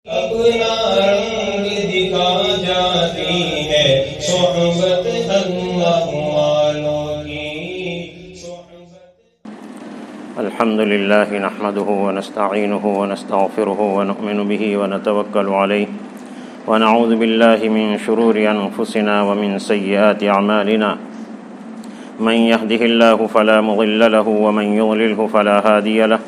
اپنا رنگ دکھا جاتی ہے صحبت اللہ والوں کی صحبت. الحمد لله نحمده ونستعينه ونستغفره ونؤمن به ونتوكل عليه ونعوذ بالله من شرور أنفسنا ومن سيئات أعمالنا. من يهده الله فلا مضل له ومن يضلله فلا هادي له.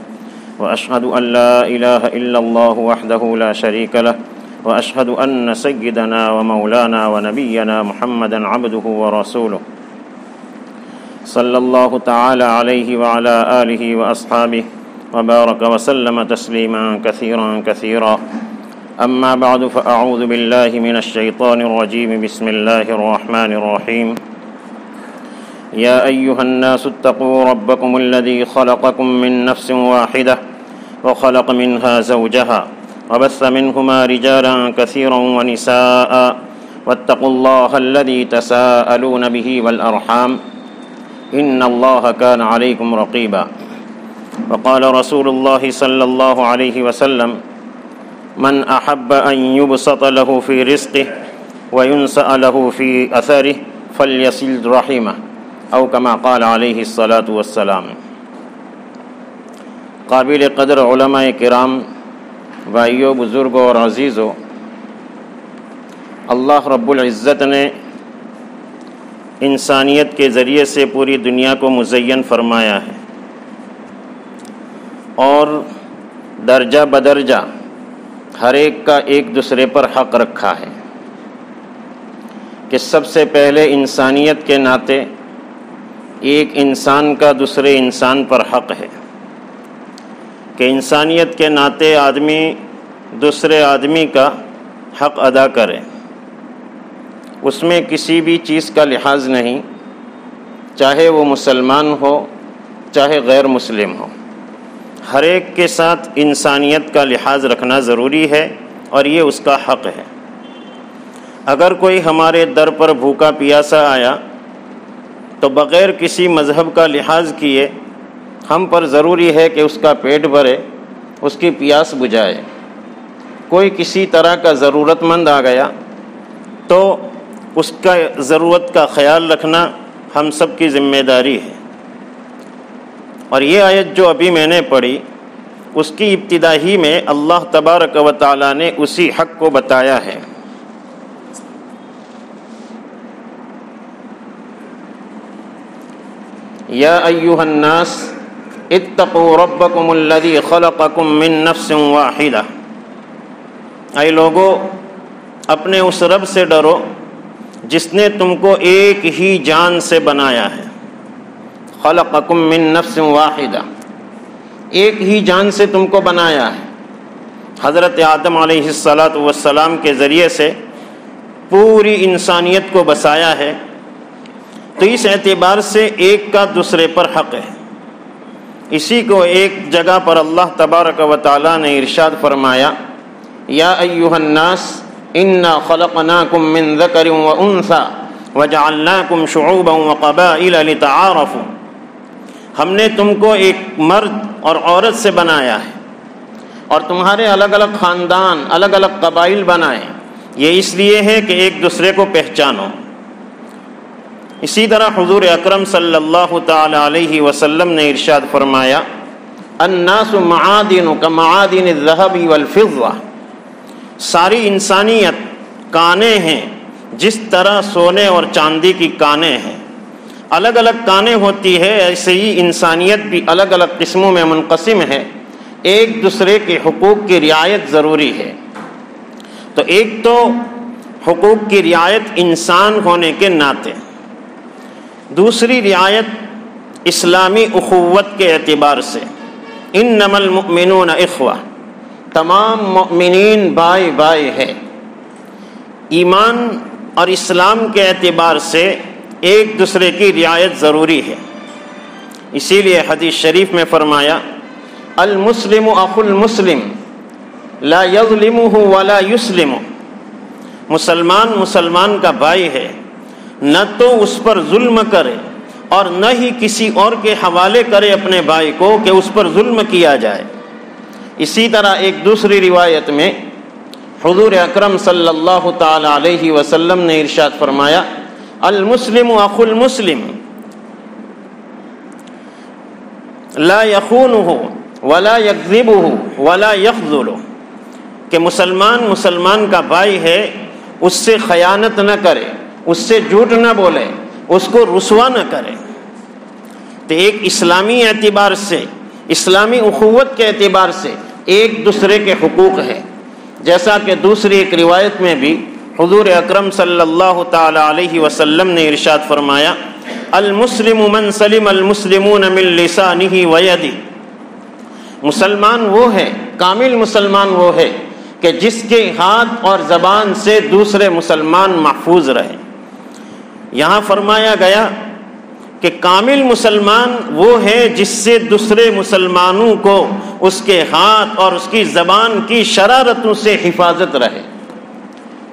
وأشهد أن لا إله إلا الله وحده لا شريك له. وأشهد أن سيدنا ومولانا ونبينا محمدا عبده ورسوله صلى الله تعالى عليه وعلى آله وأصحابه وبارك وسلم تسليما كثيرا كثيرا. أما بعد فأعوذ بالله من الشيطان الرجيم. بسم الله الرحمن الرحيم. يا أيها الناس اتقوا ربكم الذي خلقكم من نفس واحدة وخلق منها زوجها وبث منهما رجالا كثيرا ونساء واتقوا الله الذي تساءلون به والأرحام إن الله كان عليكم رقيبا. وقال رسول الله صلى الله عليه وسلم من أحب أن يبسط له في رزقه وينسأ له في أثره فليصل رحمه او کما قال علیہ الصلاۃ والسلام. قابل قدر علماء کرام، بھائیوں، بزرگوں اور عزیزوں، اللہ رب العزت نے انسانیت کے ذریعے سے پوری دنیا کو مزین فرمایا ہے اور درجہ بدرجہ ہر ایک کا ایک دوسرے پر حق رکھا ہے کہ سب سے پہلے انسانیت کے ناطے ایک انسان کا دوسرے انسان پر حق ہے کہ انسانیت کے ناطے آدمی دوسرے آدمی کا حق ادا کرے. اس میں کسی بھی چیز کا لحاظ نہیں، چاہے وہ مسلمان ہو چاہے غیر مسلم ہو، ہر ایک کے ساتھ انسانیت کا لحاظ رکھنا ضروری ہے اور یہ اس کا حق ہے. اگر کوئی ہمارے در پر بھوکا پیاسا آیا تو بغیر کسی مذہب کا لحاظ کیے ہم پر ضروری ہے کہ اس کا پیٹ بھرے، اس کی پیاس بجھائے. کوئی کسی طرح کا ضرورت مند آ گیا تو اس کا ضرورت کا خیال رکھنا ہم سب کی ذمہ داری ہے. اور یہ آیت جو ابھی میں نے پڑھی اس کی ابتدا ہی میں اللہ تبارک و تعالی نے اسی حق کو بتایا ہے. یا ایھا الناس اتقوا ربکم الذی خلقکم من نفس واحدہ. اے لوگو، اپنے اس رب سے ڈرو جس نے تم کو ایک ہی جان سے بنایا ہے. خلقکم من نفس واحدہ، ایک ہی جان سے تم کو بنایا ہے. حضرت آدم علیہ السلام کے ذریعے سے پوری انسانیت کو بسایا ہے. تو اس اعتبار سے ایک کا دوسرے پر حق ہے. اسی کو ایک جگہ پر اللہ تبارک و تعالی نے ارشاد فرمایا، یا ایھا الناس انا خلقناکم من ذکر وانثی وجعلناکم شعوبا وقبائل لتعارفوا. ہم نے تم کو ایک مرد اور عورت سے بنایا ہے اور تمہارے الگ الگ خاندان، الگ الگ قبائل بنائے. یہ اس لیے ہے کہ ایک دوسرے کو پہچانو. اسی طرح حضور اکرم صلی اللہ تعالی علیہ وسلم نے ارشاد فرمایا، الناس معادن کمعادن الذهب والفضہ. ساری انسانیت کانیں ہیں جس طرح سونے اور چاندی کی کانیں ہیں. الگ الگ کانیں ہوتی ہے، ایسے ہی انسانیت بھی الگ الگ قسموں میں منقسم ہے. ایک دوسرے کے حقوق کی رعایت ضروری ہے. تو ایک تو حقوق کی رعایت انسان ہونے کے ناطے، دوسری رعایت اسلامی اخوت کے اعتبار سے. انما المؤمنون اخوہ، تمام مؤمنین بھائی بھائی ہے. ایمان اور اسلام کے اعتبار سے ایک دوسرے کی رعایت ضروری ہے. اسی لیے حدیث شریف میں فرمایا، المسلم اخو المسلم لا یظلمہ ولا یسلمہ. مسلمان مسلمان کا بھائی ہے، نہ تو اس پر ظلم کرے اور نہ ہی کسی اور کے حوالے کرے اپنے بھائی کو کہ اس پر ظلم کیا جائے. اسی طرح ایک دوسری روایت میں حضور اکرم صلی اللہ تعالی علیہ وسلم نے ارشاد فرمایا المسلم اخو المسلم لا یخونہ ولا یکذبہ ولا یخذلہ، کہ مسلمان کا بھائی ہے، اس سے خیانت نہ کرے، اس سے جھوٹ نہ بولے، اس کو رسوا نہ کرے۔ تو ایک اسلامی اعتبار سے، اسلامی اخوت کے اعتبار سے ایک دوسرے کے حقوق ہے، جیسا کہ دوسری ایک روایت میں بھی حضور اکرم صلی اللہ تعالی علیہ وسلم نے ارشاد فرمایا المسلم من سلم المسلمون من لسانہ ویدہ، مسلمان وہ ہے، کامل مسلمان وہ ہے کہ جس کے ہاتھ اور زبان سے دوسرے مسلمان محفوظ رہے۔ یہاں فرمایا گیا کہ کامل مسلمان وہ ہے جس سے دوسرے مسلمانوں کو اس کے ہاتھ اور اس کی زبان کی شرارتوں سے حفاظت رہے،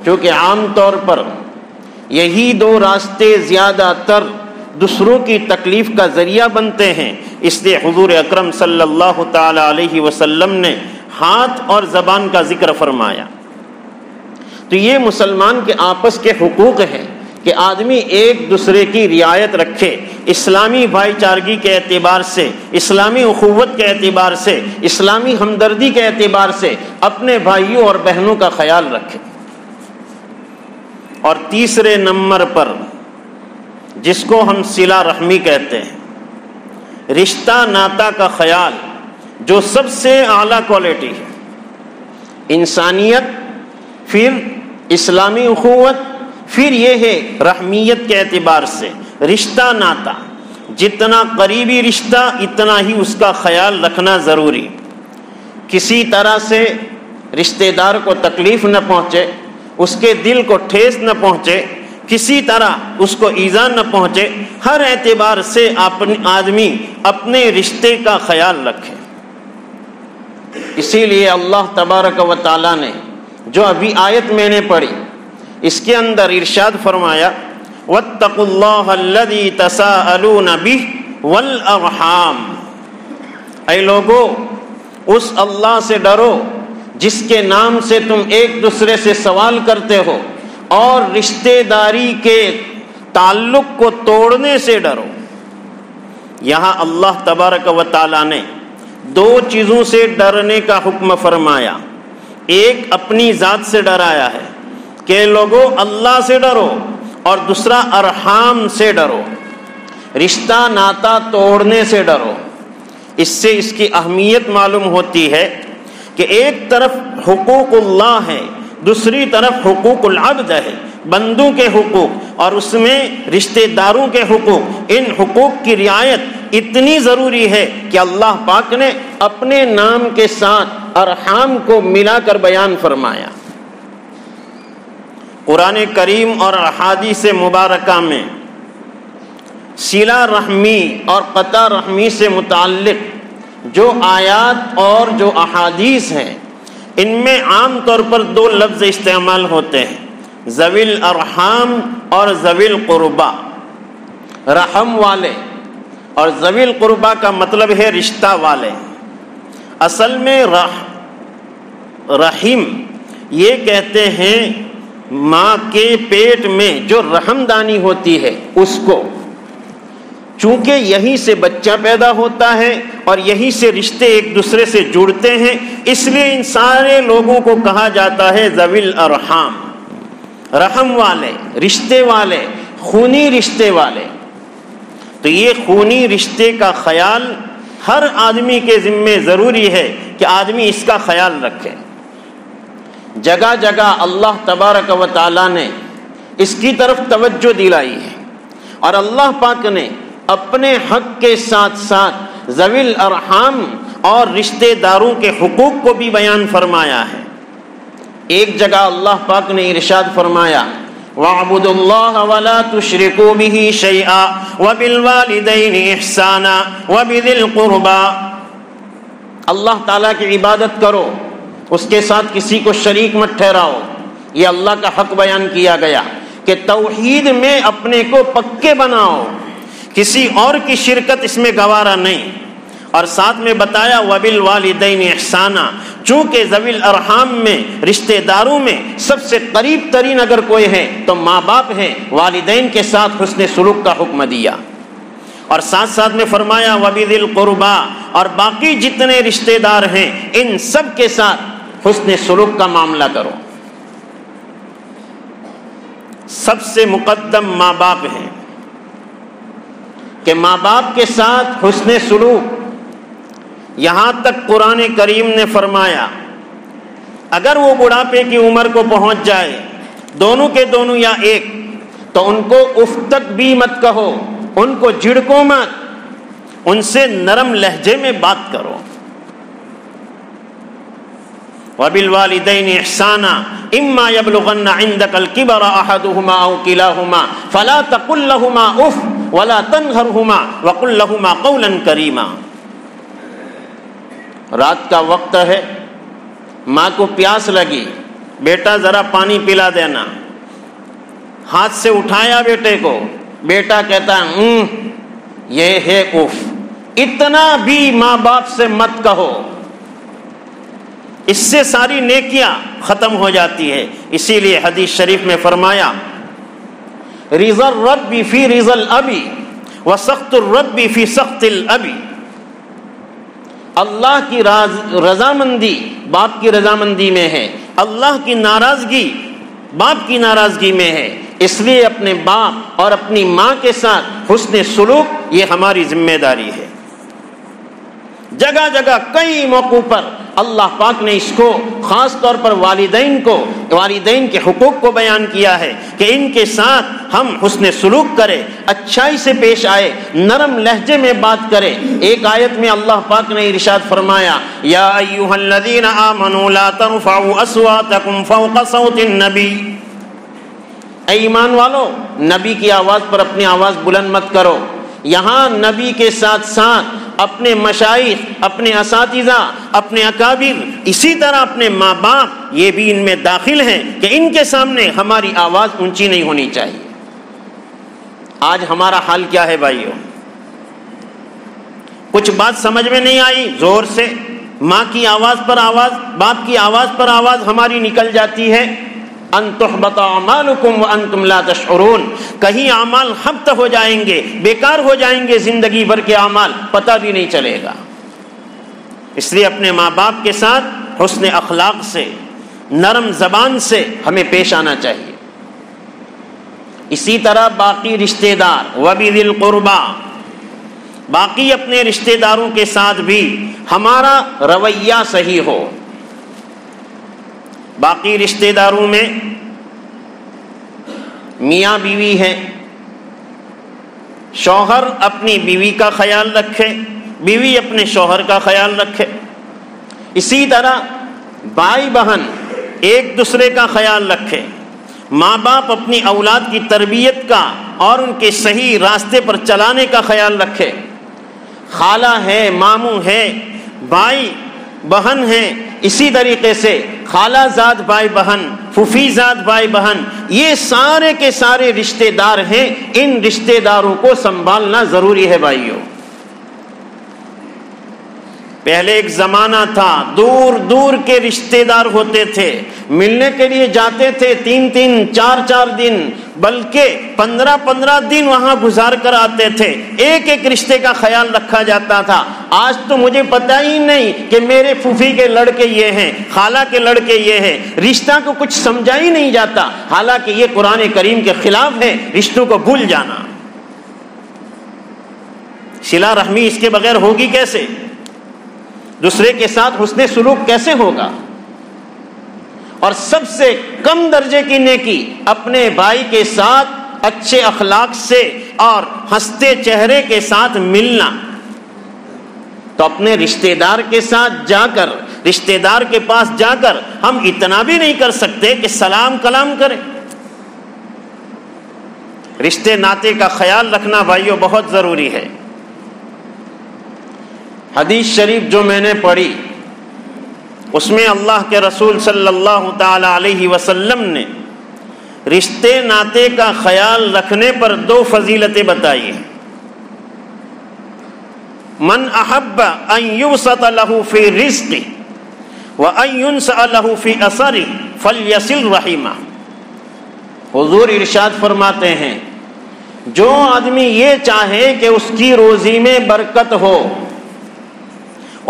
کیونکہ عام طور پر یہی دو راستے زیادہ تر دوسروں کی تکلیف کا ذریعہ بنتے ہیں، اس لیے حضور اکرم صلی اللہ تعالی علیہ وسلم نے ہاتھ اور زبان کا ذکر فرمایا۔ تو یہ مسلمان کے آپس کے حقوق ہیں کہ آدمی ایک دوسرے کی رعایت رکھے، اسلامی بھائی چارگی کے اعتبار سے، اسلامی اخوت کے اعتبار سے، اسلامی ہمدردی کے اعتبار سے اپنے بھائیوں اور بہنوں کا خیال رکھے۔ اور تیسرے نمبر پر جس کو ہم صلہ رحمی کہتے ہیں، رشتہ ناتا کا خیال، جو سب سے اعلیٰ کوالٹی ہے، انسانیت، پھر اسلامی اخوت، پھر یہ ہے رحمیت کے اعتبار سے رشتہ ناتا، جتنا قریبی رشتہ اتنا ہی اس کا خیال رکھنا ضروری، کسی طرح سے رشتہ دار کو تکلیف نہ پہنچے، اس کے دل کو ٹھیس نہ پہنچے، کسی طرح اس کو ایذا نہ پہنچے، ہر اعتبار سے آدمی اپنے رشتے کا خیال رکھے۔ اسی لیے اللہ تبارک و تعالیٰ نے جو ابھی آیت میں نے پڑھی اس کے اندر ارشاد فرمایا وَاتَّقُوا اللَّهَ الَّذِي تَسَاءَلُونَ بِهِ وَالْأَرْحَامَ، اے لوگو اس اللہ سے ڈرو جس کے نام سے تم ایک دوسرے سے سوال کرتے ہو، اور رشتہ داری کے تعلق کو توڑنے سے ڈرو۔ یہاں اللہ تبارک و تعالیٰ نے دو چیزوں سے ڈرنے کا حکم فرمایا، ایک اپنی ذات سے ڈرایا ہے کہ لوگوں اللہ سے ڈرو، اور دوسرا ارحام سے ڈرو، رشتہ ناتا توڑنے سے ڈرو۔ اس سے اس کی اہمیت معلوم ہوتی ہے کہ ایک طرف حقوق اللہ ہے، دوسری طرف حقوق العبد ہے، بندوں کے حقوق، اور اس میں رشتہ داروں کے حقوق۔ ان حقوق کی رعایت اتنی ضروری ہے کہ اللہ پاک نے اپنے نام کے ساتھ ارحام کو ملا کر بیان فرمایا۔ قرآن کریم اور احادیث مبارکہ میں صلہ رحمی اور قطع رحمی سے متعلق جو آیات اور جو احادیث ہیں، ان میں عام طور پر دو لفظ استعمال ہوتے ہیں، ذوی الارحام اور ذوی القربا، رحم والے، اور ذوی القربا کا مطلب ہے رشتہ والے۔ اصل میں رحیم یہ کہتے ہیں ماں کے پیٹ میں جو رحم دانی ہوتی ہے اس کو، چونکہ یہیں سے بچہ پیدا ہوتا ہے اور یہیں سے رشتے ایک دوسرے سے جڑتے ہیں، اس لیے ان سارے لوگوں کو کہا جاتا ہے ذوی الارحام، رحم والے، رشتے والے، خونی رشتے والے۔ تو یہ خونی رشتے کا خیال ہر آدمی کے ذمے ضروری ہے کہ آدمی اس کا خیال رکھے۔ جگہ جگہ اللہ تبارک و تعالیٰ نے اس کی طرف توجہ دلائی ہے، اور اللہ پاک نے اپنے حق کے ساتھ ساتھ ذوی الارحام اور رشتہ داروں کے حقوق کو بھی بیان فرمایا ہے۔ ایک جگہ اللہ پاک نے ارشاد فرمایا وَاعْبُدُوا اللَّهَ وَلَا تُشْرِكُوا بِهِ شَيْئًا وَبِالْوَالِدَيْنِ إِحْسَانًا وَبِذِي الْقُرْبَى، اللہ تعالیٰ کی عبادت کرو، اس کے ساتھ کسی کو شریک مت ٹھہراؤ۔ یہ اللہ کا حق بیان کیا گیا کہ توحید میں اپنے کو پکے بناؤ، کسی اور کی شرکت اس میں گوارا نہیں۔ اور ساتھ میں بتایا وبالوالدین احسانا، چونکہ ذوی الارحام میں، رشتہ داروں میں سب سے قریب ترین اگر کوئی ہے تو ماں باپ ہیں، والدین کے ساتھ حسن سلوک کا حکم دیا، اور ساتھ ساتھ میں فرمایا وبذی القربا، اور باقی جتنے رشتہ دار ہیں ان سب کے ساتھ حسن سلوک کا معاملہ کرو۔ سب سے مقدم ماں باپ ہیں کہ ماں باپ کے ساتھ حسن سلوک، یہاں تک قرآن کریم نے فرمایا اگر وہ بڑھاپے کی عمر کو پہنچ جائے، دونوں کے دونوں یا ایک، تو ان کو اف تک بھی مت کہو، ان کو جھڑکو مت، ان سے نرم لہجے میں بات کرو۔ وبالوالدین احسانا اما یبلغن عندک الکبر احدهما او کلاهما فلا تقل لهما اف ولا تنهرهما وقل لهما قولا کریما۔ رات کا وقت ہے، ماں کو پیاس لگی، بیٹا ذرا پانی پلا دینا، ہاتھ سے اٹھایا بیٹے کو، بیٹا کہتا ہے یہ ہے اف، اتنا بھی ماں باپ سے مت کہو، اس سے ساری نیکیاں ختم ہو جاتی ہے۔ اسی لیے حدیث شریف میں فرمایا رضا الرب فی رضا الاب وسخط الرب فی سخط الاب، اللہ کی رضامندی باپ کی رضامندی میں ہے، اللہ کی ناراضگی باپ کی ناراضگی میں ہے، اس لیے اپنے باپ اور اپنی ماں کے ساتھ حسن سلوک یہ ہماری ذمہ داری ہے۔ جگہ جگہ کئی موقعوں پر اللہ پاک نے اس کو خاص طور پر والدین کے حقوق کو بیان کیا ہے کہ ان کے ساتھ ہم حسن سلوک کریں، اچھائی سے پیش آئے، نرم لہجے میں بات کریں۔ ایک آیت میں اللہ پاک نے ارشاد فرمایا یا ایھا الذین آمنوا لا ترفعوا اصواتکم فوق صوت النبی، اے ایمان والو نبی کی آواز پر اپنی آواز بلند مت کرو۔ یہاں نبی کے ساتھ ساتھ اپنے مشائخ، اپنے اساتذہ، اپنے اکابر، اسی طرح اپنے ماں باپ یہ بھی ان میں داخل ہیں کہ ان کے سامنے ہماری آواز اونچی نہیں ہونی چاہیے۔ آج ہمارا حال کیا ہے بھائیو؟ کچھ بات سمجھ میں نہیں آئی، زور سے ماں کی آواز پر آواز، باپ کی آواز پر آواز ہماری نکل جاتی ہے۔ ان تحبط اعمالکم وانتم لا تشعرون، کہیں اعمال حبط ہو جائیں گے، بیکار ہو جائیں گے، زندگی بھر کے اعمال پتہ بھی نہیں چلے گا۔ اس لیے اپنے ماں باپ کے ساتھ حسن اخلاق سے، نرم زبان سے ہمیں پیش آنا چاہیے۔ اسی طرح باقی رشتہ دار وبذی القربا، باقی اپنے رشتہ داروں کے ساتھ بھی ہمارا رویہ صحیح ہو۔ باقی رشتہ داروں میں میاں بیوی ہے، شوہر اپنی بیوی کا خیال رکھے، بیوی اپنے شوہر کا خیال رکھے۔ اسی طرح بھائی بہن ایک دوسرے کا خیال رکھے، ماں باپ اپنی اولاد کی تربیت کا اور ان کے صحیح راستے پر چلانے کا خیال رکھے۔ خالہ ہے، ماموں ہے، بھائی بہن ہے، اسی طریقے سے خالہ زاد بھائی بہن، پھوپھی زاد بھائی بہن، یہ سارے کے سارے رشتہ دار ہیں، ان رشتہ داروں کو سنبھالنا ضروری ہے بھائیوں۔ پہلے ایک زمانہ تھا دور دور کے رشتہ دار ہوتے تھے، ملنے کے لیے جاتے تھے 3 4 دن بلکہ 15 دن وہاں گزار کر آتے تھے، ایک ایک رشتے کا خیال رکھا جاتا تھا۔ آج تو مجھے پتہ ہی نہیں کہ میرے پھوپھی کے لڑکے یہ ہیں، خالہ کے لڑکے یہ ہیں، رشتہ کو کچھ سمجھا ہی نہیں جاتا، حالانکہ یہ قرآن کریم کے خلاف ہے، رشتوں کو بھول جانا۔ صلہ رحمی اس کے بغیر ہوگی کیسے؟ دوسرے کے ساتھ حسن سلوک کیسے ہوگا؟ اور سب سے کم درجے کی نیکی اپنے بھائی کے ساتھ اچھے اخلاق سے اور ہنستے چہرے کے ساتھ ملنا۔ تو اپنے رشتہ دار کے ساتھ جا کر، رشتہ دار کے پاس جا کر ہم اتنا بھی نہیں کر سکتے کہ سلام کلام کریں۔ رشتے ناطے کا خیال رکھنا بھائیوں بہت ضروری ہے۔ حدیث شریف جو میں نے پڑھی اس میں اللہ کے رسول صلی اللہ تعالی علیہ وسلم نے رشتے ناطے کا خیال رکھنے پر 2 فضیلتیں بتائی ہیں۔ من احب ان یبسط له فی رزقہ وان ینسأ له فی اثرہ فلیصل رحمہ۔ حضور ارشاد فرماتے ہیں جو آدمی یہ چاہے کہ اس کی روزی میں برکت ہو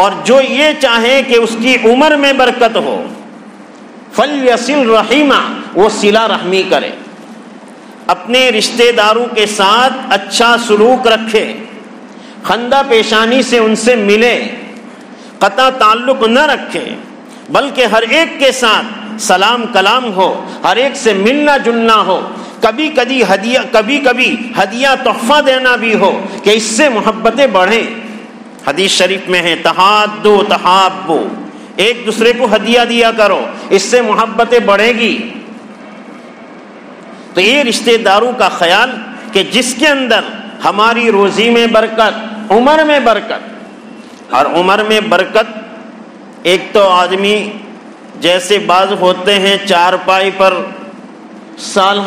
اور جو یہ چاہے کہ اس کی عمر میں برکت ہو، فلیصل رحمہ، وہ صلہ رحمی کرے، اپنے رشتہ داروں کے ساتھ اچھا سلوک رکھے، خندہ پیشانی سے ان سے ملے، قطع تعلق نہ رکھے، بلکہ ہر ایک کے ساتھ سلام کلام ہو، ہر ایک سے ملنا جلنا ہو، کبھی کبھی ہدیہ تحفہ دینا بھی ہو کہ اس سے محبتیں بڑھیں۔ حدیث شریف میں ہے تحادو تحابو، ایک دوسرے کو ہدیہ دیا کرو، اس سے محبتیں بڑھے گی۔ تو یہ رشتہ داروں کا خیال کہ جس کے اندر ہماری روزی میں برکت، عمر میں برکت، اور عمر میں برکت، ایک تو آدمی جیسے بعض ہوتے ہیں چارپائی پر سال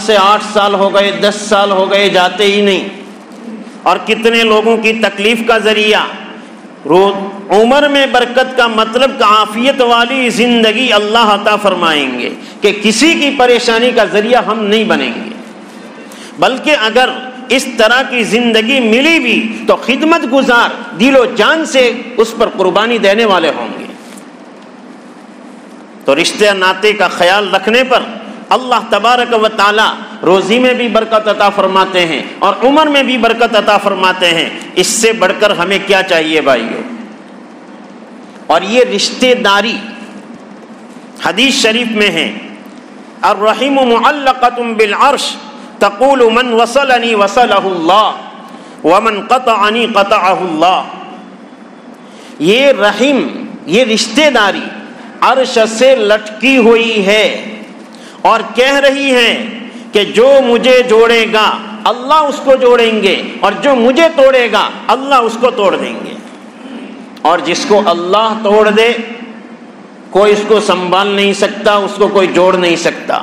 سے 8 سال ہو گئے، 10 سال ہو گئے، جاتے ہی نہیں، اور کتنے لوگوں کی تکلیف کا ذریعہ۔ عمر میں برکت کا مطلب کہ عافیت والی زندگی اللہ عطا فرمائیں گے کہ کسی کی پریشانی کا ذریعہ ہم نہیں بنیں گے، بلکہ اگر اس طرح کی زندگی ملی بھی تو خدمت گزار دل و جان سے اس پر قربانی دینے والے ہوں گے۔ تو رشتے ناطے کا خیال رکھنے پر اللہ تبارک و تعالی روزی میں بھی برکت عطا فرماتے ہیں اور عمر میں بھی برکت عطا فرماتے ہیں۔ اس سے بڑھ کر ہمیں کیا چاہیے بھائیو؟ اور یہ رشتے داری حدیث شریف میں ہے الرحیم معلقۃ بالعرش تقول من وصلنی وصلہ اللہ ومن قطعنی قطعہ اللہ۔ یہ رحم، یہ رشتے داری عرش سے لٹکی ہوئی ہے اور کہہ رہی ہے کہ جو مجھے جوڑے گا اللہ اس کو جوڑیں گے، اور جو مجھے توڑے گا اللہ اس کو توڑ دیں گے، اور جس کو اللہ توڑ دے کوئی اس کو سنبھال نہیں سکتا، اس کو کوئی جوڑ نہیں سکتا۔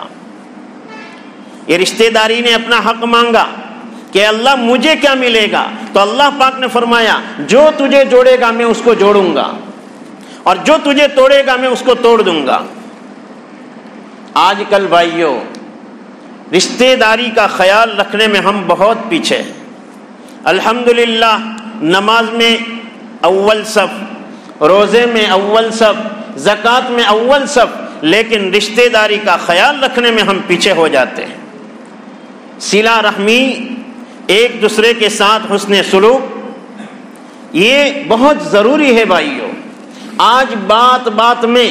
یہ رشتہ داری نے اپنا حق مانگا کہ اللہ مجھے کیا ملے گا، تو اللہ پاک نے فرمایا جو تجھے جوڑے گا میں اس کو جوڑوں گا، اور جو تجھے توڑے گا میں اس کو توڑ دوں گا۔ آج کل بھائیوں رشتہ داری کا خیال رکھنے میں ہم بہت پیچھے ہیں۔ الحمدللہ نماز میں اول صف، روزے میں اول صف، زکوٰۃ میں اول صف، لیکن رشتہ داری کا خیال رکھنے میں ہم پیچھے ہو جاتے ہیں۔ صلہ رحمی، ایک دوسرے کے ساتھ حسن سلوک، یہ بہت ضروری ہے بھائیوں۔ آج بات بات میں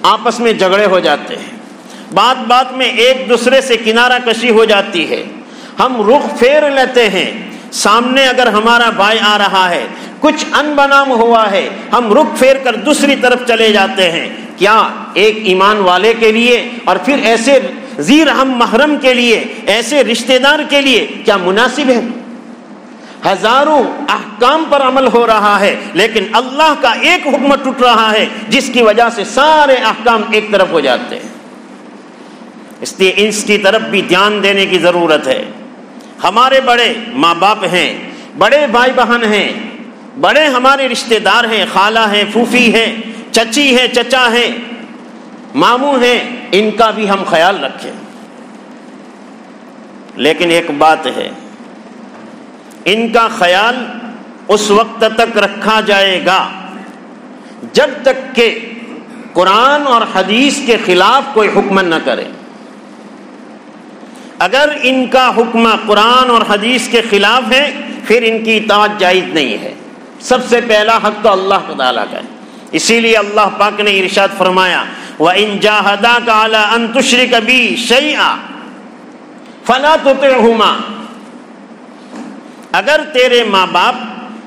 آپس میں جھگڑے ہو جاتے ہیں، بات بات میں ایک دوسرے سے کنارہ کشی ہو جاتی ہے، ہم رخ پھیر لیتے ہیں۔ سامنے اگر ہمارا بھائی آ رہا ہے، کچھ انبنام ہوا ہے، ہم رخ پھیر کر دوسری طرف چلے جاتے ہیں۔ کیا ایک ایمان والے کے لیے اور پھر ایسے ذی رحم محرم کے لیے، ایسے رشتہ دار کے لیے کیا مناسب ہے؟ ہزاروں احکام پر عمل ہو رہا ہے لیکن اللہ کا ایک حکم ٹوٹ رہا ہے جس کی وجہ سے سارے احکام ایک طرف ہو جاتے ہیں۔ اس لیے اس کی طرف بھی دھیان دینے کی ضرورت ہے۔ ہمارے بڑے ماں باپ ہیں، بڑے بھائی بہن ہیں، بڑے ہمارے رشتہ دار ہیں، خالہ ہیں، پھوپھی ہیں، چچی ہیں، چچا ہیں، ماموں ہیں، ان کا بھی ہم خیال رکھیں۔ لیکن ایک بات ہے، ان کا خیال اس وقت تک رکھا جائے گا جب تک کہ قرآن اور حدیث کے خلاف کوئی حکم نہ کرے۔ اگر ان کا حکم قرآن اور حدیث کے خلاف ہے پھر ان کی اطاعت جائز نہیں ہے۔ سب سے پہلا حق تو اللہ تعالیٰ کا ہے، اسی لیے اللہ پاک نے ارشاد فرمایا وَإِن جَاهَدَاكَ عَلَىٰ أَن تُشْرِكَ بِي شَيْئًا فَلَا تُطِعْهُمَا۔ اگر تیرے ماں باپ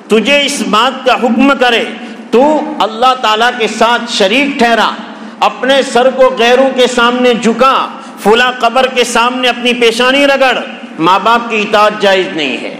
تجھے اس بات کا حکم کرے تو اللہ تعالیٰ کے ساتھ شریک ٹھہرا، اپنے سر کو غیروں کے سامنے جھکا، فلاں قبر کے سامنے اپنی پیشانی رگڑ، ماں باپ کی اطاعت جائز نہیں ہے۔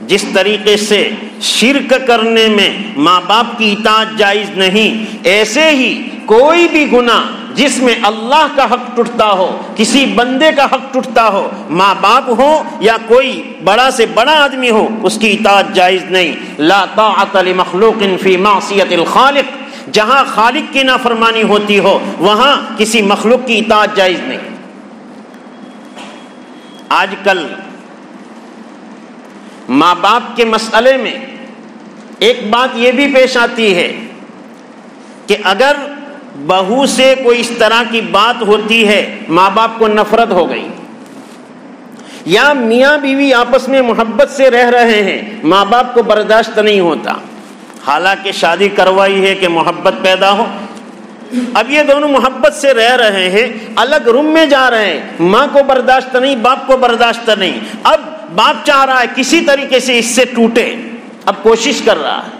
جس طریقے سے شرک کرنے میں ماں باپ کی اطاعت جائز نہیں، ایسے ہی کوئی بھی گناہ جس میں اللہ کا حق ٹوٹتا ہو، کسی بندے کا حق ٹوٹتا ہو، ماں باپ ہو یا کوئی بڑا سے بڑا آدمی ہو، اس کی اطاعت جائز نہیں۔ لا طاعت لمخلوق فی معصیت الخالق، جہاں خالق کی نافرمانی ہوتی ہو وہاں کسی مخلوق کی اطاعت جائز نہیں۔ آج کل ماں باپ کے مسئلے میں ایک بات یہ بھی پیش آتی ہے کہ اگر بہو سے کوئی اس طرح کی بات ہوتی ہے، ماں باپ کو نفرت ہو گئی، یا میاں بیوی آپس میں محبت سے رہ رہے ہیں، ماں باپ کو برداشت نہیں ہوتا، حالانکہ شادی کروائی ہے کہ محبت پیدا ہو۔ اب یہ دونوں محبت سے رہ رہے ہیں، الگ روم میں جا رہے ہیں، ماں کو برداشت نہیں، باپ کو برداشت نہیں۔ اب باپ چاہ رہا ہے کسی طریقے سے اس سے ٹوٹے، اب کوشش کر رہا ہے،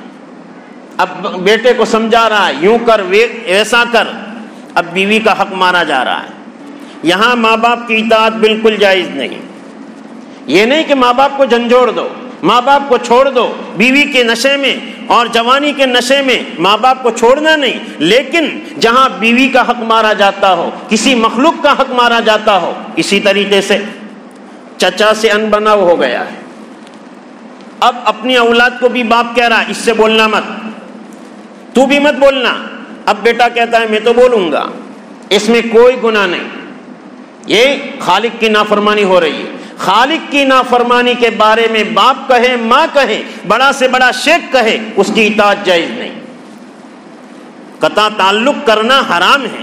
اب بیٹے کو سمجھا رہا ہے یوں کر ایسا کر، اب بیوی کا حق مارا جا رہا ہے۔ یہاں ماں باپ کی اطاعت بالکل جائز نہیں۔ یہ نہیں کہ ماں باپ کو جھنجھوڑ دو، ماں باپ کو چھوڑ دو، بیوی کے نشے میں اور جوانی کے نشے میں ماں باپ کو چھوڑنا نہیں، لیکن جہاں بیوی کا حق مارا جاتا ہو، کسی مخلوق کا حق مارا جاتا ہو، اسی طریقے سے چچا سے ان بناؤ ہو گیا ہے۔ اب اپنی اولاد کو بھی باپ کہہ رہا ہے اس سے بولنا مت، تو بھی مت بولنا۔ اب بیٹا کہتا ہے میں تو بولوں گا، اس میں کوئی گناہ نہیں، یہ خالق کی نافرمانی ہو رہی ہے۔ خالق کی نافرمانی کے بارے میں باپ کہے، ماں کہے، بڑا سے بڑا شیخ کہے، اس کی اطاعت جائز نہیں۔ قطع تعلق کرنا حرام ہے،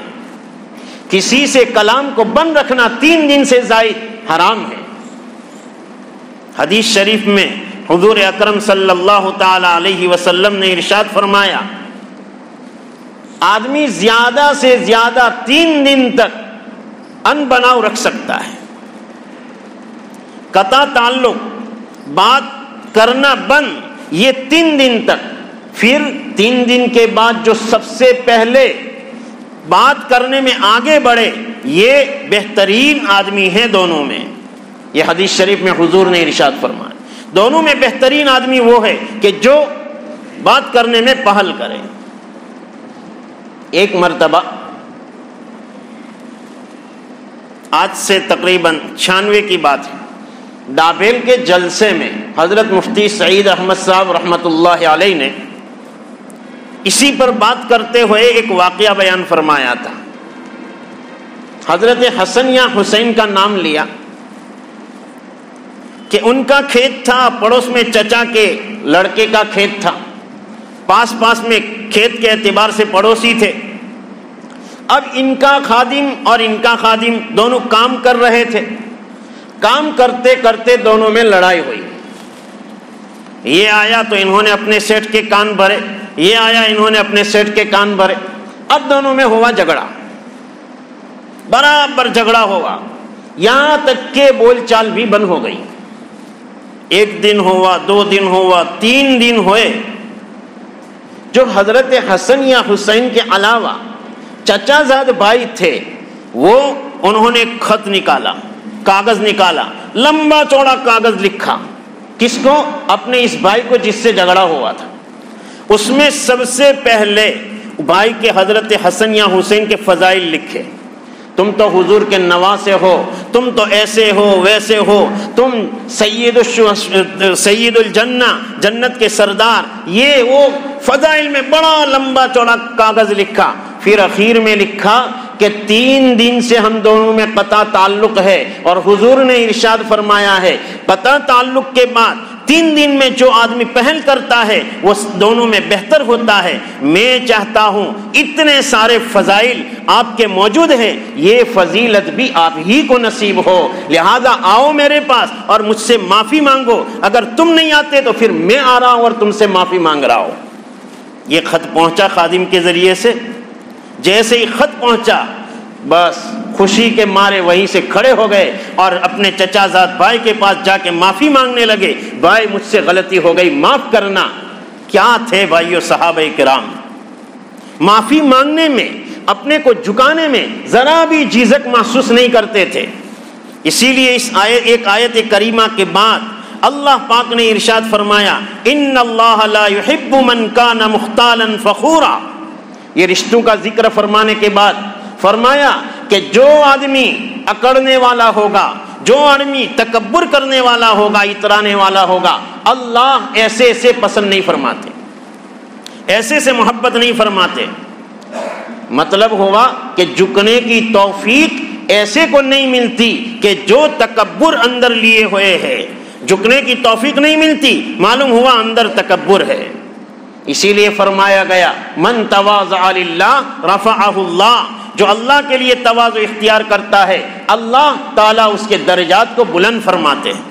کسی سے کلام کو بند رکھنا 3 دن سے زائد حرام ہے۔ حدیث شریف میں حضور اکرم صلی اللہ تعالی علیہ وسلم نے ارشاد فرمایا، آدمی زیادہ سے زیادہ 3 دن تک ان بناؤ رکھ سکتا ہے، قطع تعلق، بات کرنا بند، یہ 3 دن تک۔ پھر 3 دن کے بعد جو سب سے پہلے بات کرنے میں آگے بڑھے، یہ بہترین آدمی ہے دونوں میں۔ یہ حدیث شریف میں حضور نے ارشاد فرمایا، دونوں میں بہترین آدمی وہ ہے کہ جو بات کرنے میں پہل کرے۔ ایک مرتبہ آج سے تقریباً 96 کی بات ہے، ڈابیل کے جلسے میں حضرت مفتی سعید احمد صاحب رحمۃ اللہ علیہ نے اسی پر بات کرتے ہوئے ایک واقعہ بیان فرمایا تھا۔ حضرت حسن یا حسین کا نام لیا کہ ان کا کھیت تھا، پڑوس میں چچا کے لڑکے کا کھیت تھا، پاس پاس میں کھیت کے اعتبار سے پڑوسی تھے۔ اب ان کا خادم اور ان کا خادم دونوں کام کر رہے تھے، کام کرتے کرتے دونوں میں لڑائی ہوئی۔ یہ آیا تو انہوں نے اپنے سیٹ کے کان بھرے، یہ آیا انہوں نے اپنے سیٹ کے کان بھرے۔ اب دونوں میں ہوا جھگڑا، برابر جھگڑا ہوا، یہاں تک کہ بول چال بھی بند ہو گئی۔ 1 دن ہوا، 2 دن ہوا، 3 دن ہوئے۔ جو حضرت حسن یا حسین کے علاوہ چچا زاد بھائی تھے، وہ انہوں نے خط نکالا، کاغذ نکالا، لمبا چوڑا کاغذ لکھا۔ کس کو؟ اپنے اس بھائی کو جس سے جھگڑا ہوا تھا۔ اس میں سب سے پہلے بھائی کے حضرت حسن یا حسین کے فضائل لکھے۔ تم تو حضور کے نواسے ہو، تم تو ایسے ہو ویسے ہو، تم سید الجنہ، جنت کے سردار، یہ وہ فضائل میں بڑا لمبا چوڑا کاغذ لکھا۔ پھر اخیر میں لکھا کہ 3 دن سے ہم دونوں میں قطع تعلق ہے، اور حضور نے ارشاد فرمایا ہے قطع تعلق کے بعد 3 دن میں جو آدمی پہل کرتا ہے وہ دونوں میں بہتر ہوتا ہے۔ میں چاہتا ہوں اتنے سارے فضائل آپ کے موجود ہیں، یہ فضیلت بھی آپ ہی کو نصیب ہو، لہذا آؤ میرے پاس اور مجھ سے معافی مانگو۔ اگر تم نہیں آتے تو پھر میں آ رہا ہوں اور تم سے معافی مانگ رہا ہوں۔ یہ خط پہنچا خادم کے ذریعے سے، جیسے ہی خط پہنچا بس خوشی کے مارے وہیں سے کھڑے ہو گئے اور اپنے چچا زاد بھائی کے پاس جا کے معافی مانگنے لگے۔ بھائی مجھ سے غلطی ہو گئی، معاف کرنا۔ کیا تھے بھائیو صحابہ کرام، معافی مانگنے میں، اپنے کو جھکانے میں ذرا بھی جھجک محسوس نہیں کرتے تھے۔ اسی لیے اس ایک آیت کریمہ کے بعد اللہ پاک نے ارشاد فرمایا، ان اللہ لا يحب من کان مختالا فخورا۔ یہ رشتوں کا ذکر فرمانے کے بعد فرمایا کہ جو آدمی اکڑنے والا ہوگا، جو آدمی تکبر کرنے والا ہوگا، اترانے والا ہوگا، اللہ ایسے سے پسند نہیں فرماتے، ایسے سے محبت نہیں فرماتے۔ مطلب ہوا کہ جھکنے کی توفیق ایسے کو نہیں ملتی کہ جو تکبر اندر لیے ہوئے ہے، جھکنے کی توفیق نہیں ملتی، معلوم ہوا اندر تکبر ہے۔ اسی لیے فرمایا گیا من تواضع للہ رفعہ اللہ، جو اللہ کے لیے تواضع اختیار کرتا ہے اللہ تعالیٰ اس کے درجات کو بلند فرماتے ہیں۔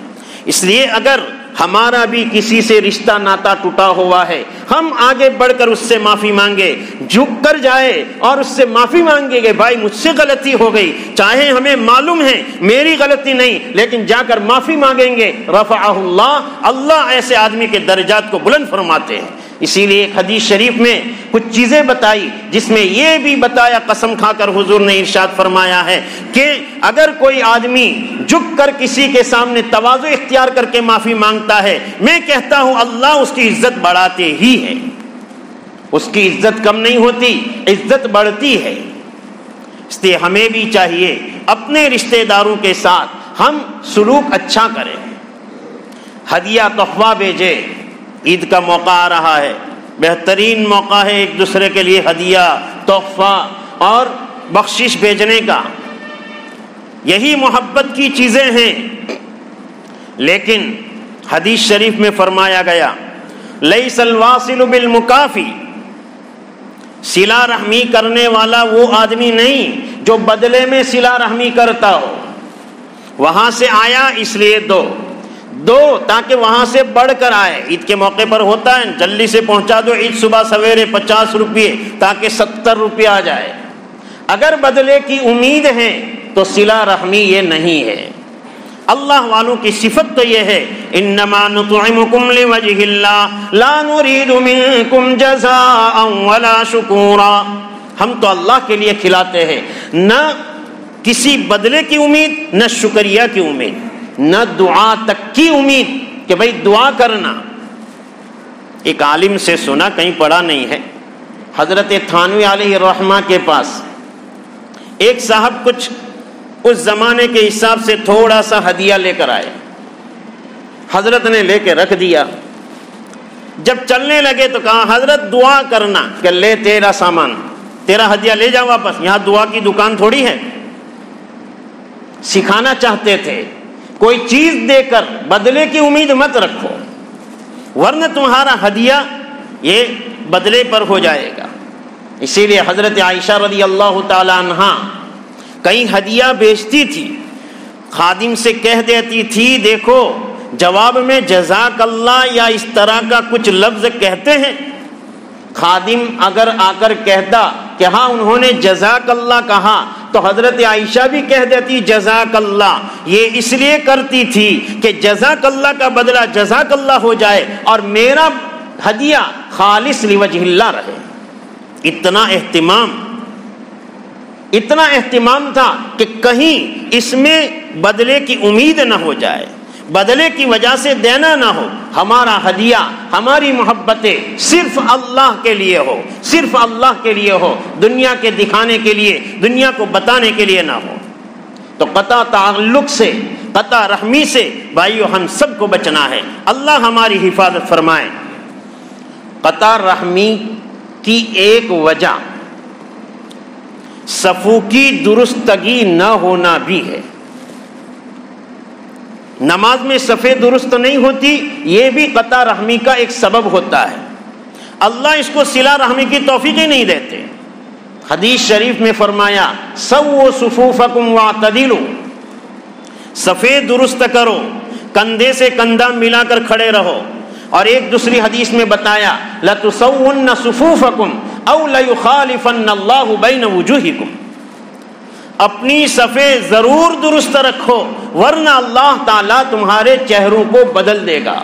اس لیے اگر ہمارا بھی کسی سے رشتہ ناتا ٹوٹا ہوا ہے، ہم آگے بڑھ کر اس سے معافی مانگے، جھک کر جائے اور اس سے معافی مانگے کہ بھائی مجھ سے غلطی ہو گئی، چاہے ہمیں معلوم ہے میری غلطی نہیں، لیکن جا کر معافی مانگیں گے، رفعہ اللہ، اللہ ایسے آدمی کے درجات کو بلند فرماتے ہیں۔ اسی لیے ایک حدیث شریف میں کچھ چیزیں بتائی جس میں یہ بھی بتایا، قسم کھا کر حضور نے ارشاد فرمایا ہے کہ اگر کوئی آدمی جھک کر کسی کے سامنے تواضع اختیار کر کے معافی مانگتا ہے، میں کہتا ہوں اللہ اس کی عزت بڑھاتے ہی ہے، اس کی عزت کم نہیں ہوتی، عزت بڑھتی ہے۔ اس لیے ہمیں بھی چاہیے اپنے رشتہ داروں کے ساتھ ہم سلوک اچھا کریں، ہدیہ تحفہ بھیجے۔ عید کا موقع آ رہا ہے، بہترین موقع ہے ایک دوسرے کے لیے ہدیہ تحفہ اور بخشش بھیجنے کا، یہی محبت کی چیزیں ہیں۔ لیکن حدیث شریف میں فرمایا گیا لیس الواصل بالمکافی، صلہ رحمی کرنے والا وہ آدمی نہیں جو بدلے میں صلہ رحمی کرتا ہو، وہاں سے آیا اس لیے دو تاکہ وہاں سے بڑھ کر آئے۔ عید کے موقع پر ہوتا ہے جلدی سے پہنچا دو، عید صبح سویرے 50 روپے تاکہ 70 روپے آ جائے۔ اگر بدلے کی امید ہے تو صلہ رحمی یہ نہیں ہے۔ اللہ والوں کی صفت تو یہ ہے انما نطعمکم لوجہ اللہ لا نرید منکم جزاء ولا شکورا، ہم تو اللہ کے لیے کھلاتے ہیں، نہ کسی بدلے کی امید، نہ شکریہ کی امید، نہ دعا تک کی امید کہ بھئی دعا کرنا۔ ایک عالم سے سنا، کہیں پڑھا نہیں ہے، حضرت تھانوی علیہ الرحمہ کے پاس ایک صاحب کچھ اس زمانے کے حساب سے تھوڑا سا ہدیہ لے کر آئے، حضرت نے لے کے رکھ دیا۔ جب چلنے لگے تو کہا حضرت دعا کرنا، کہ لے تیرا سامان، تیرا ہدیہ لے جا واپس، یہاں دعا کی دکان تھوڑی ہے۔ سکھانا چاہتے تھے کوئی چیز دے کر بدلے کی امید مت رکھو، ورنہ تمہارا ہدیہ یہ بدلے پر ہو جائے گا۔ اسی لیے حضرت عائشہ رضی اللہ تعالی عنہا کہیں ہدیہ بیچتی تھی، خادم سے کہہ دیتی تھی دیکھو جواب میں جزاک اللہ یا اس طرح کا کچھ لفظ کہتے ہیں، خادم اگر آ کر کہتا کہ ہاں انہوں نے جزاک اللہ کہا تو حضرت عائشہ بھی کہہ دیتی جزاک اللہ، یہ اس لیے کرتی تھی کہ جزاک اللہ کا بدلہ جزاک اللہ ہو جائے اور میرا ہدیہ خالص لوجہ اللہ رہے۔ اتنا اہتمام تھا کہ کہیں اس میں بدلے کی امید نہ ہو جائے، بدلے کی وجہ سے دینا نہ ہو، ہمارا ہدیہ ہماری محبتیں صرف اللہ کے لیے ہو، صرف اللہ کے لیے ہو، دنیا کے دکھانے کے لیے، دنیا کو بتانے کے لیے نہ ہو۔ تو قطع تعلق سے، قطع رحمی سے بھائیو ہم سب کو بچنا ہے، اللہ ہماری حفاظت فرمائے۔ قطع رحمی کی ایک وجہ صفوں کی درستگی نہ ہونا بھی ہے۔ نماز میں صفیں درست نہیں ہوتی، یہ بھی قطع رحمی کا ایک سبب ہوتا ہے، اللہ اس کو صلہ رحمی کی توفیق ہی نہیں دیتے۔ حدیث شریف میں فرمایا سووا صفوفکم واعتدلوا، صفیں درست کرو، کندھے سے کندھا ملا کر کھڑے رہو۔ اور ایک دوسری حدیث میں بتایا لَتُسَوُّنَّ صُفُوفَكُمْ أَوْ لَيُخَالِفَنَّ اللَّهُ بَيْنَ وُجُوهِكُمْ، اپنی صفیں ضرور درست رکھو ورنہ اللہ تعالیٰ تمہارے چہروں کو بدل دے گا۔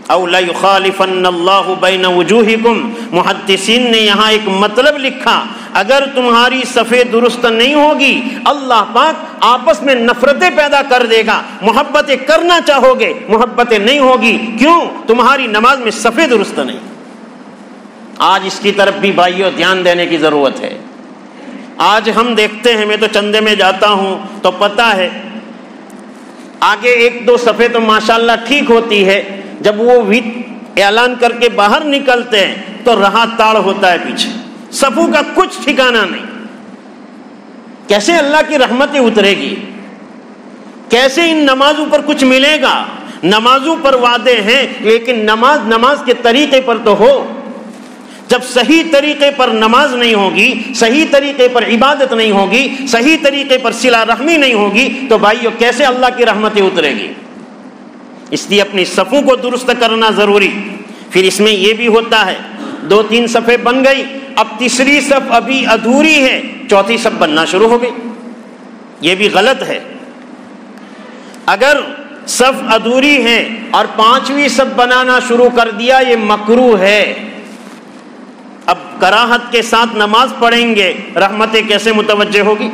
أَوْ لَيُخَالِفَنَّ اللَّهُ بَيْنَ وُجُوهِكُمْ، محدثین نے یہاں ایک مطلب لکھا، اگر تمہاری صفیں درست نہیں ہوگی اللہ پاک آپس میں نفرتیں پیدا کر دے گا، محبتیں کرنا چاہو گے محبتیں نہیں ہوگی، کیوں؟ تمہاری نماز میں صفیں درست نہیں۔ آج اس کی طرف بھی بھائیوں دھیان دینے کی ضرورت ہے۔ آج ہم دیکھتے ہیں، میں تو چندے میں جاتا ہوں تو پتہ ہے آگے 1-2 صفحے تو ماشاءاللہ ٹھیک ہوتی ہے، جب وہ اعلان کر کے باہر نکلتے ہیں تو رہا تاڑ ہوتا ہے پیچھے، صفوں کا کچھ ٹھکانہ نہیں۔ کیسے اللہ کی رحمتیں اترے گی؟ کیسے ان نمازوں پر کچھ ملے گا؟ نمازوں پر وعدے ہیں لیکن نماز کے طریقے پر تو ہو۔ جب صحیح طریقے پر نماز نہیں ہوگی، صحیح طریقے پر عبادت نہیں ہوگی، صحیح طریقے پر صلہ رحمی نہیں ہوگی تو بھائیو کیسے اللہ کی رحمتیں اترے گی؟ اس لیے اپنی صفوں کو درست کرنا ضروری۔ پھر اس میں یہ بھی ہوتا ہے 2-3 صفیں بن گئی، اب تیسری صف ابھی ادھوری ہے، چوتھی صف بننا شروع ہو گئی۔ یہ بھی غلط ہے۔ اگر صف ادھوری ہے اور 5ویں صف بنانا شروع کر دیا، یہ مکروہ ہے۔ اب کراہت کے ساتھ نماز پڑھیں گے، رحمتیں کیسے متوجہ ہوگی؟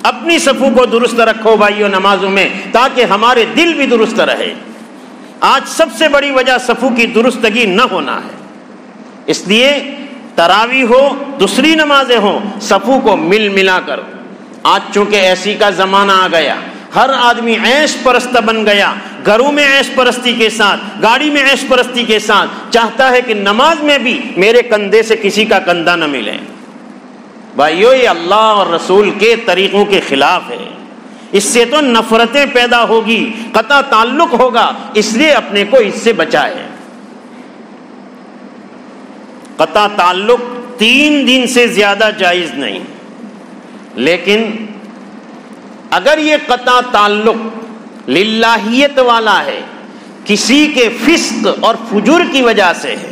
اپنی صفوں کو درست رکھو بھائیو نمازوں میں، تاکہ ہمارے دل بھی درست رہے۔ آج سب سے بڑی وجہ صفوں کی درستگی نہ ہونا ہے۔ اس لیے تراویح ہو، دوسری نمازیں ہوں، صفوں کو ملا کر۔ آج چونکہ ایسی کا زمانہ آ گیا، ہر آدمی عیش پرست بن گیا، گھروں میں عیش پرستی کے ساتھ، گاڑی میں عیش پرستی کے ساتھ، چاہتا ہے کہ نماز میں بھی میرے کندھے سے کسی کا کندھا نہ ملے۔ بھائیو یہ اللہ اور رسول کے طریقوں کے خلاف ہے۔ اس سے تو نفرتیں پیدا ہوگی، قطع تعلق ہوگا، اس لیے اپنے کو اس سے بچائے۔ قطع تعلق 3 دن سے زیادہ جائز نہیں، لیکن اگر یہ قطع تعلق للہیت والا ہے، کسی کے فسق اور فجور کی وجہ سے ہے،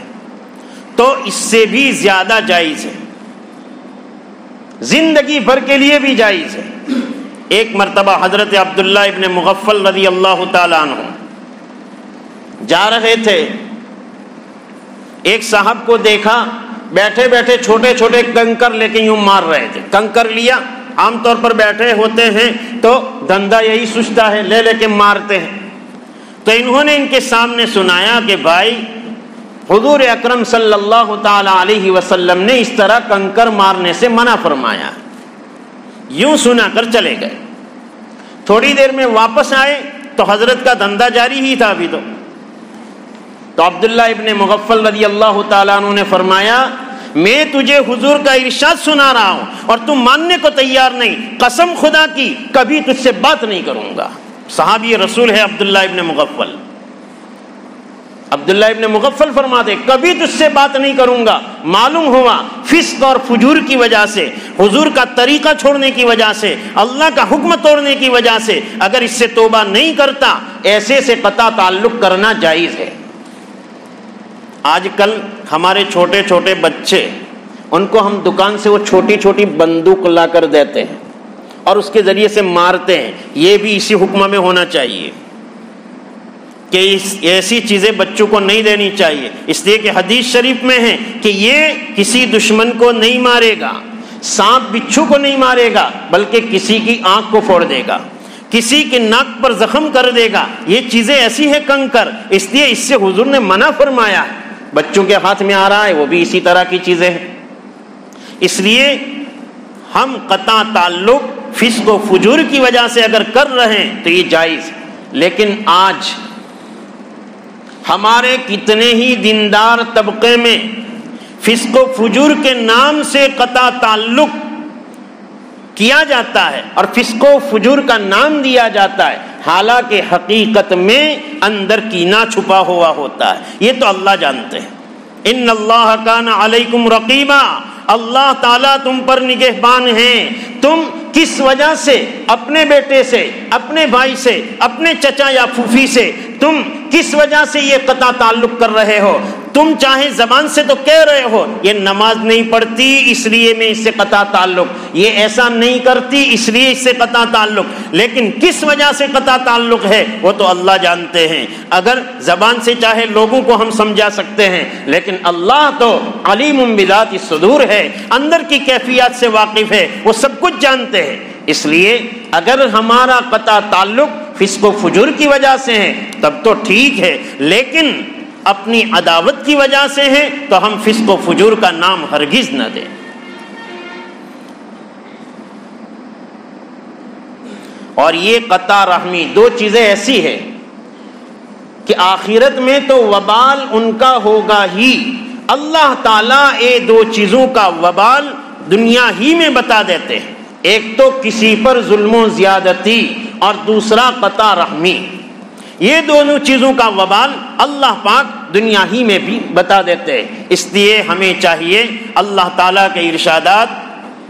تو اس سے بھی زیادہ جائز ہے، زندگی بھر کے لیے بھی جائز ہے۔ ایک مرتبہ حضرت عبداللہ ابن مغفل رضی اللہ تعالیٰ عنہ جا رہے تھے، ایک صاحب کو دیکھا بیٹھے بیٹھے چھوٹے چھوٹے کنکر لے کے یوں مار رہے تھے۔ کنکر لیا، عام طور پر بیٹھے ہوتے ہیں تو دھندا یہی سوچتا ہے، لے لے کے مارتے ہیں۔ تو انہوں نے ان کے سامنے سنایا کہ بھائی حضور اکرم صلی اللہ تعالی علیہ وسلم نے اس طرح کنکر مارنے سے منع فرمایا۔ یوں سنا کر چلے گئے۔ تھوڑی دیر میں واپس آئے تو حضرت کا دھندا جاری ہی تھا ابھی تو عبداللہ ابن مغفل رضی اللہ تعالیٰ عنہ نے فرمایا میں تجھے حضور کا ارشاد سنا رہا ہوں اور تم ماننے کو تیار نہیں، قسم خدا کی کبھی تجھ سے بات نہیں کروں گا۔ صحابی رسول ہے عبداللہ ابن مغفل۔ عبداللہ ابن مغفل فرماتے کبھی تجھ سے بات نہیں کروں گا۔ معلوم ہوا فسق اور فجور کی وجہ سے، حضور کا طریقہ چھوڑنے کی وجہ سے، اللہ کا حکم توڑنے کی وجہ سے اگر اس سے توبہ نہیں کرتا، ایسے سے قطع تعلق کرنا جائز ہے۔ آج کل ہمارے چھوٹے چھوٹے بچے، ان کو ہم دکان سے وہ چھوٹی چھوٹی بندوق لا کر دیتے ہیں اور اس کے ذریعے سے مارتے ہیں۔ یہ بھی اسی حکم میں ہونا چاہیے کہ ایسی چیزیں بچوں کو نہیں دینی چاہیے، اس لیے کہ حدیث شریف میں ہے کہ یہ کسی دشمن کو نہیں مارے گا، سانپ بچھو کو نہیں مارے گا، بلکہ کسی کی آنکھ کو پھوڑ دے گا، کسی کے ناک پر زخم کر دے گا۔ یہ چیزیں ایسی ہیں کنکر، اس لیے اس سے حضور نے منع فرمایا ہے۔ بچوں کے ہاتھ میں آ رہا ہے وہ بھی اسی طرح کی چیزیں ہیں۔ اس لیے ہم قطع تعلق فسق و فجور کی وجہ سے اگر کر رہے ہیں تو یہ جائز، لیکن آج ہمارے کتنے ہی دیندار طبقے میں فسق و فجور کے نام سے قطع تعلق کیا جاتا ہے اور فسق و فجور کا نام دیا جاتا ہے، حالانکہ حقیقت میں اندر کینہ چھپا ہوا ہوتا ہے۔ یہ تو اللہ جانتے ہیں۔ ان اللہ کان علیکم رقیبا، اللہ تعالیٰ تم پر نگہبان ہیں۔ تم کس وجہ سے اپنے بیٹے سے، اپنے بھائی سے، اپنے چچا یا پھوپھی سے تم کس وجہ سے یہ قطع تعلق کر رہے ہو؟ تم چاہے زبان سے تو کہہ رہے ہو یہ نماز نہیں پڑھتی اس لیے میں اس سے قطع تعلق، یہ ایسا نہیں کرتی اس لیے اس سے قطع تعلق، لیکن کس وجہ سے قطع تعلق ہے وہ تو اللہ جانتے ہیں۔ اگر زبان سے چاہے لوگوں کو ہم سمجھا سکتے ہیں، لیکن اللہ تو علیم بذات الصدور ہے، اندر کی کیفیات سے واقف ہے، وہ سب کچھ جانتے ہیں۔ اس لیے اگر ہمارا قطع تعلق فسق و فجور کی وجہ سے ہے تب تو ٹھیک ہے، لیکن اپنی عداوت کی وجہ سے ہے تو ہم فسق و فجور کا نام ہرگز نہ دیں۔ اور یہ قطع رحمی، دو چیزیں ایسی ہیں کہ آخرت میں تو وبال ان کا ہوگا ہی، اللہ تعالیٰ یہ دو چیزوں کا وبال دنیا ہی میں بتا دیتے ہیں، ایک تو کسی پر ظلم و زیادتی اور دوسرا قطع رحمی، یہ دونوں چیزوں کا وبال اللہ پاک دنیا ہی میں بھی بتا دیتے ہیں۔ اس لیے ہمیں چاہیے اللہ تعالیٰ کے ارشادات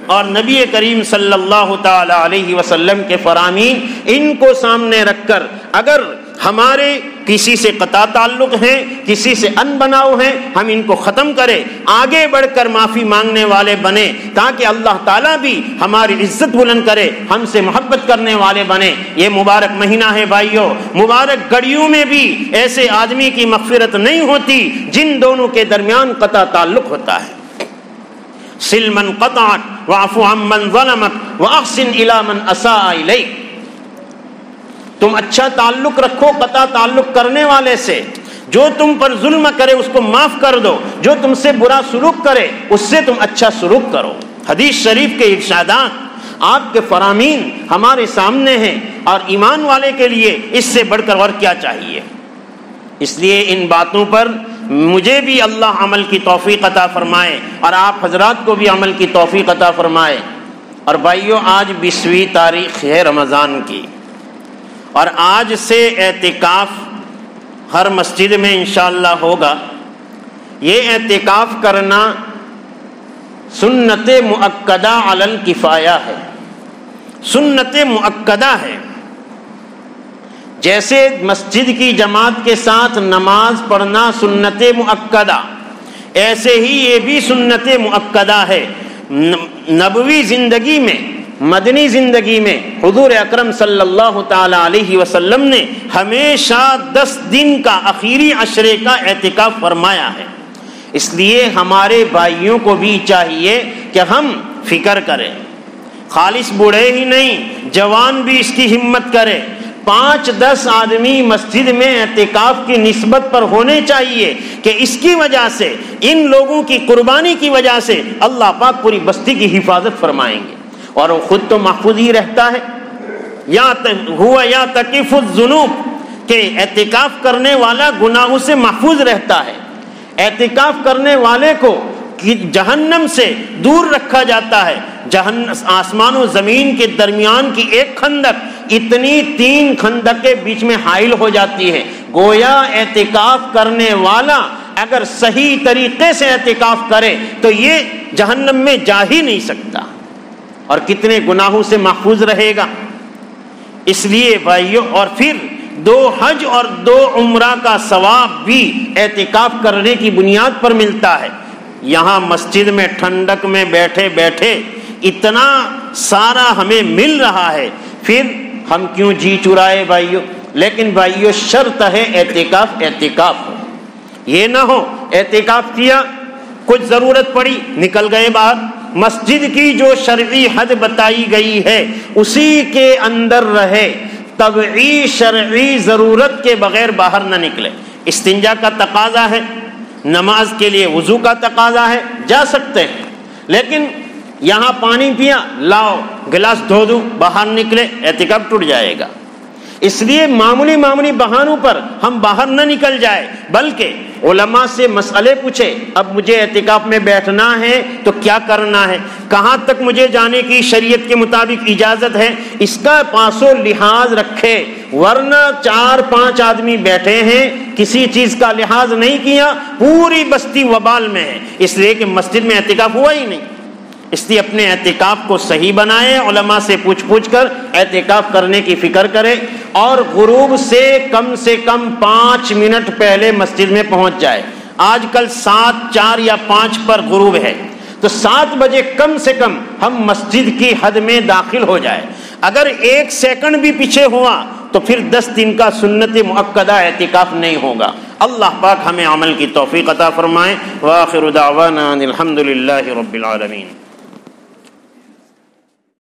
اور نبی کریم صلی اللہ تعالی علیہ وسلم کے فرامین ان کو سامنے رکھ کر اگر ہمارے کسی سے قطع تعلق ہیں، کسی سے ان بناؤ ہیں، ہم ان کو ختم کریں، آگے بڑھ کر معافی مانگنے والے بنیں، تاکہ اللہ تعالیٰ بھی ہماری عزت بلند کرے، ہم سے محبت کرنے والے بنیں۔ یہ مبارک مہینہ ہے بھائیوں، مبارک گھڑیوں میں بھی ایسے آدمی کی مغفرت نہیں ہوتی جن دونوں کے درمیان قطع تعلق ہوتا ہے۔ سل من قطعک واعف عمن ظلمک واحسن الی من اساء الیک، تم اچھا تعلق رکھو قطع تعلق کرنے والے سے، جو تم پر ظلم کرے اس کو معاف کر دو، جو تم سے برا سلوک کرے اس سے تم اچھا سلوک کرو۔ حدیث شریف کے ارشادات، آپ کے فرامین ہمارے سامنے ہیں، اور ایمان والے کے لیے اس سے بڑھ کر اور کیا چاہیے۔ اس لیے ان باتوں پر مجھے بھی اللہ عمل کی توفیق عطا فرمائے اور آپ حضرات کو بھی عمل کی توفیق عطا فرمائے۔ اور بھائیو، آج 20ویں تاریخ ہے رمضان کی، اور آج سے اعتکاف ہر مسجد میں انشاءاللہ ہوگا۔ یہ اعتکاف کرنا سنت مؤکدہ علی الکفایہ ہے، سنت مؤکدہ ہے۔ جیسے مسجد کی جماعت کے ساتھ نماز پڑھنا سنت مؤکدہ، ایسے ہی یہ بھی سنت مؤکدہ ہے۔ نبوی زندگی میں، مدنی زندگی میں حضور اکرم صلی اللہ تعالی علیہ وسلم نے ہمیشہ 10 دن کا آخری عشرے کا اعتکاف فرمایا ہے۔ اس لیے ہمارے بھائیوں کو بھی چاہیے کہ ہم فکر کریں، خالص بوڑھے ہی نہیں جوان بھی اس کی ہمت کرے۔ 5-10 آدمی مسجد میں اعتکاف کی نسبت پر ہونے چاہیے کہ اس کی وجہ سے، ان لوگوں کی قربانی کی وجہ سے اللہ پاک پوری بستی کی حفاظت فرمائیں گے، اور وہ خود تو محفوظ ہی رہتا ہے۔ یا تکیف الذنوب، کہ اعتکاف کرنے والا گناہوں سے محفوظ رہتا ہے، اعتکاف کرنے والے کو جہنم سے دور رکھا جاتا ہے۔ آسمان و زمین کے درمیان کی ایک خندق اتنی 3 خندق کے بیچ میں حائل ہو جاتی ہے۔ گویا اعتکاف کرنے والا اگر صحیح طریقے سے اعتکاف کرے تو یہ جہنم میں جا ہی نہیں سکتا، اور کتنے گناہوں سے محفوظ رہے گا۔ اس لیے بھائیوں، اور پھر 2 حج اور 2 عمرہ کا ثواب بھی اعتکاف کرنے کی بنیاد پر ملتا ہے۔ یہاں مسجد میں ٹھنڈک میں بیٹھے بیٹھے اتنا سارا ہمیں مل رہا ہے، پھر ہم کیوں جی چرائے بھائیوں؟ لیکن بھائیوں، شرط ہے اعتکاف ہو، یہ نہ ہو اعتکاف کیا، کچھ ضرورت پڑی نکل گئے باہر۔ مسجد کی جو شرعی حد بتائی گئی ہے اسی کے اندر رہے، طبعی شرعی ضرورت کے بغیر باہر نہ نکلے۔ استنجا کا تقاضا ہے، نماز کے لیے وضو کا تقاضا ہے، جا سکتے ہیں، لیکن یہاں پانی پیا، لاؤ گلاس دھو دوں، باہر نکلے، اعتکاف ٹوٹ جائے گا۔ اس لیے معمولی بہانوں پر ہم باہر نہ نکل جائے، بلکہ علماء سے مسئلے پوچھے، اب مجھے اعتکاف میں بیٹھنا ہے تو کیا کرنا ہے، کہاں تک مجھے جانے کی شریعت کے مطابق اجازت ہے، اس کا پاس و لحاظ رکھے۔ ورنہ 4-5 آدمی بیٹھے ہیں، کسی چیز کا لحاظ نہیں کیا، پوری بستی وبال میں ہے، اس لیے کہ مسجد میں اعتکاف ہوا ہی نہیں۔ اس لیے اپنے اعتکاف کو صحیح بنائیں، علماء سے پوچھ کر اعتکاف کرنے کی فکر کریں، اور غروب سے کم 5 منٹ پہلے مسجد میں پہنچ جائے۔ آج کل 7, 4 یا 5 پر غروب ہے، تو 7 بجے کم سے کم ہم مسجد کی حد میں داخل ہو جائے۔ اگر 1 سیکنڈ بھی پیچھے ہوا تو پھر 10 دن کا سنت مؤکدہ اعتکاف نہیں ہوگا۔ اللہ پاک ہمیں عمل کی توفیق عطا فرمائے۔ وآخر دعوانا الحمد للہ رب العالمین۔